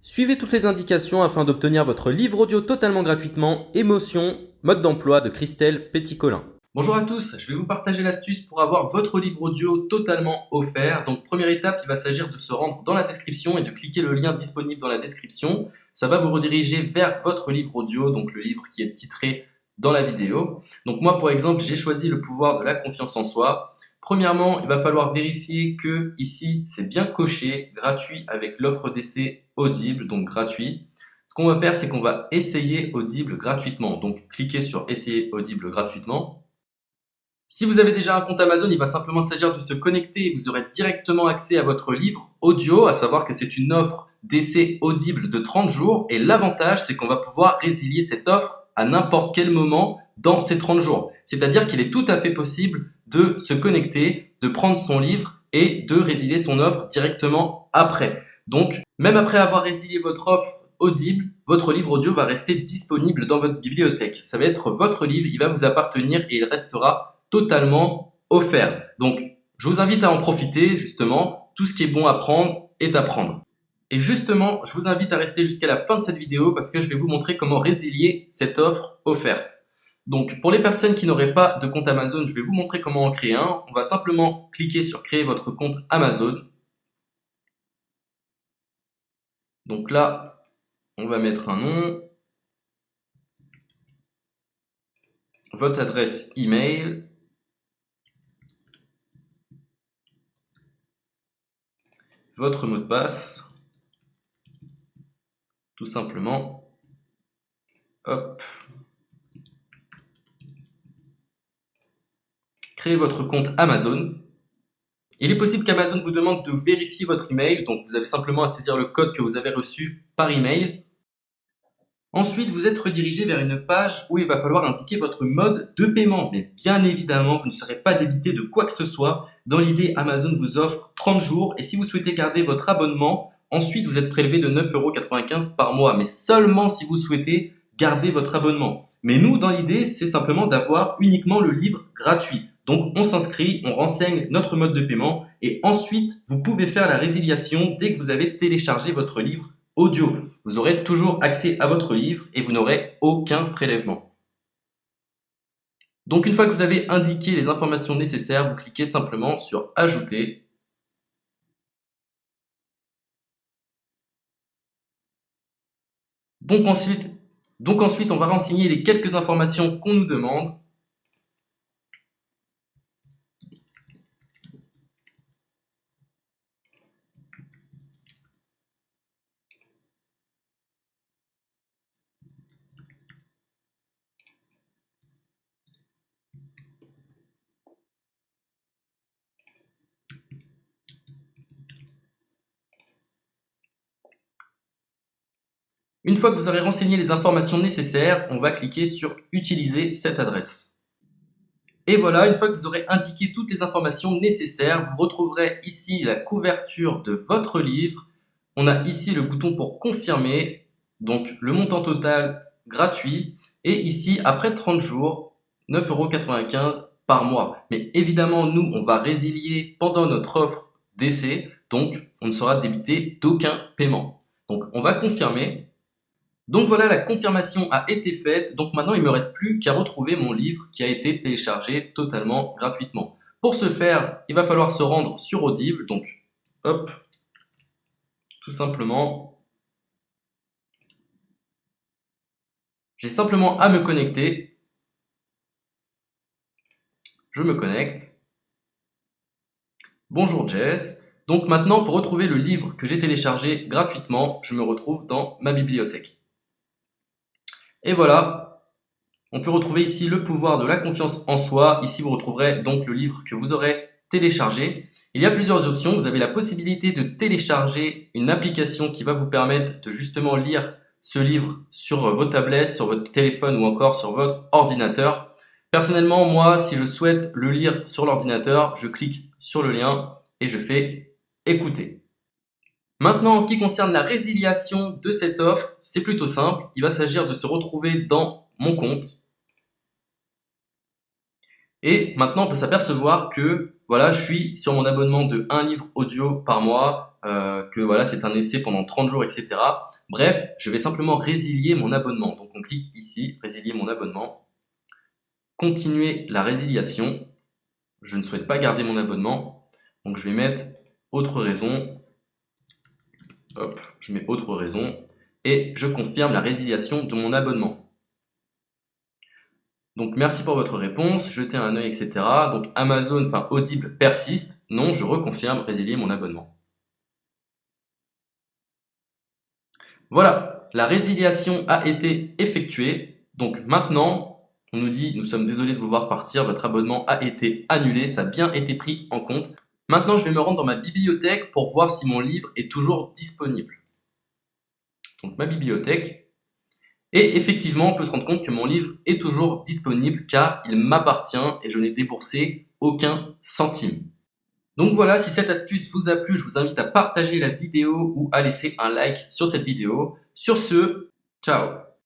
Suivez toutes les indications afin d'obtenir votre livre audio totalement gratuitement, Émotion, mode d'emploi de Christelle Petit-Colin. Bonjour à tous, je vais vous partager l'astuce pour avoir votre livre audio totalement offert. Donc première étape, il va s'agir de se rendre dans la description et de cliquer le lien disponible dans la description. Ça va vous rediriger vers votre livre audio, donc le livre qui est titré dans la vidéo. Donc moi par exemple, j'ai choisi le pouvoir de la confiance en soi. Premièrement, il va falloir vérifier que ici c'est bien coché, gratuit avec l'offre d'essai Audible, donc gratuit. Ce qu'on va faire, c'est qu'on va essayer Audible gratuitement. Donc cliquez sur essayer Audible gratuitement. Si vous avez déjà un compte Amazon, il va simplement s'agir de se connecter et vous aurez directement accès à votre livre audio, à savoir que c'est une offre d'essai Audible de 30 jours et l'avantage c'est qu'on va pouvoir résilier cette offre à n'importe quel moment dans ces 30 jours. C'est-à-dire qu'il est tout à fait possible de se connecter, de prendre son livre et de résilier son offre directement après. Donc, même après avoir résilié votre offre Audible, votre livre audio va rester disponible dans votre bibliothèque. Ça va être votre livre, il va vous appartenir et il restera totalement offert. Donc, je vous invite à en profiter, justement. Tout ce qui est bon à prendre est à prendre. Et justement, je vous invite à rester jusqu'à la fin de cette vidéo parce que je vais vous montrer comment résilier cette offre offerte. Donc, pour les personnes qui n'auraient pas de compte Amazon, je vais vous montrer comment en créer un. On va simplement cliquer sur créer votre compte Amazon. Donc là, on va mettre un nom, votre adresse email, votre mot de passe, tout simplement. Hop. Créez votre compte Amazon. Il est possible qu'Amazon vous demande de vérifier votre email, donc vous avez simplement à saisir le code que vous avez reçu par email. Ensuite, vous êtes redirigé vers une page où il va falloir indiquer votre mode de paiement. Mais bien évidemment, vous ne serez pas débité de quoi que ce soit. Dans l'idée, Amazon vous offre 30 jours et si vous souhaitez garder votre abonnement, ensuite vous êtes prélevé de 9,95 € par mois, mais seulement si vous souhaitez garder votre abonnement. Mais nous, dans l'idée, c'est simplement d'avoir uniquement le livre gratuit. Donc on s'inscrit, on renseigne notre mode de paiement et ensuite vous pouvez faire la résiliation dès que vous avez téléchargé votre livre audio. Vous aurez toujours accès à votre livre et vous n'aurez aucun prélèvement. Donc une fois que vous avez indiqué les informations nécessaires, vous cliquez simplement sur ajouter. Donc ensuite, on va renseigner les quelques informations qu'on nous demande. Une fois que vous aurez renseigné les informations nécessaires, on va cliquer sur « Utiliser cette adresse ». Et voilà, une fois que vous aurez indiqué toutes les informations nécessaires, vous retrouverez ici la couverture de votre livre. On a ici le bouton pour confirmer, donc le montant total gratuit. Et ici, après 30 jours, 9,95 € par mois. Mais évidemment, nous, on va résilier pendant notre offre d'essai, donc on ne sera débité d'aucun paiement. Donc on va confirmer. Donc voilà, la confirmation a été faite, donc maintenant il ne me reste plus qu'à retrouver mon livre qui a été téléchargé totalement gratuitement. Pour ce faire, il va falloir se rendre sur Audible, donc hop, tout simplement. J'ai simplement à me connecter. Je me connecte. Bonjour Jess. Donc maintenant, pour retrouver le livre que j'ai téléchargé gratuitement, je me retrouve dans ma bibliothèque. Et voilà, on peut retrouver ici le pouvoir de la confiance en soi. Ici, vous retrouverez donc le livre que vous aurez téléchargé. Il y a plusieurs options. Vous avez la possibilité de télécharger une application qui va vous permettre de justement lire ce livre sur vos tablettes, sur votre téléphone ou encore sur votre ordinateur. Personnellement, moi, si je souhaite le lire sur l'ordinateur, je clique sur le lien et je fais écouter. Maintenant, en ce qui concerne la résiliation de cette offre, c'est plutôt simple. Il va s'agir de se retrouver dans mon compte. Et maintenant, on peut s'apercevoir que voilà, je suis sur mon abonnement de 1 livre audio par mois que voilà, c'est un essai pendant 30 jours, etc. Bref, je vais simplement résilier mon abonnement. Donc on clique ici, résilier mon abonnement. Continuer la résiliation. Je ne souhaite pas garder mon abonnement. Donc je vais mettre autre raison. Hop, je mets autre raison. Et je confirme la résiliation de mon abonnement. Donc merci pour votre réponse, jetez un œil, etc. Donc Amazon, enfin Audible persiste. Non, je reconfirme, résilier mon abonnement. Voilà, la résiliation a été effectuée. Donc maintenant, on nous dit, nous sommes désolés de vous voir partir, votre abonnement a été annulé, ça a bien été pris en compte. Maintenant, je vais me rendre dans ma bibliothèque pour voir si mon livre est toujours disponible. Donc ma bibliothèque. Et effectivement, on peut se rendre compte que mon livre est toujours disponible car il m'appartient et je n'ai déboursé aucun centime. Donc voilà, si cette astuce vous a plu, je vous invite à partager la vidéo ou à laisser un like sur cette vidéo. Sur ce, ciao!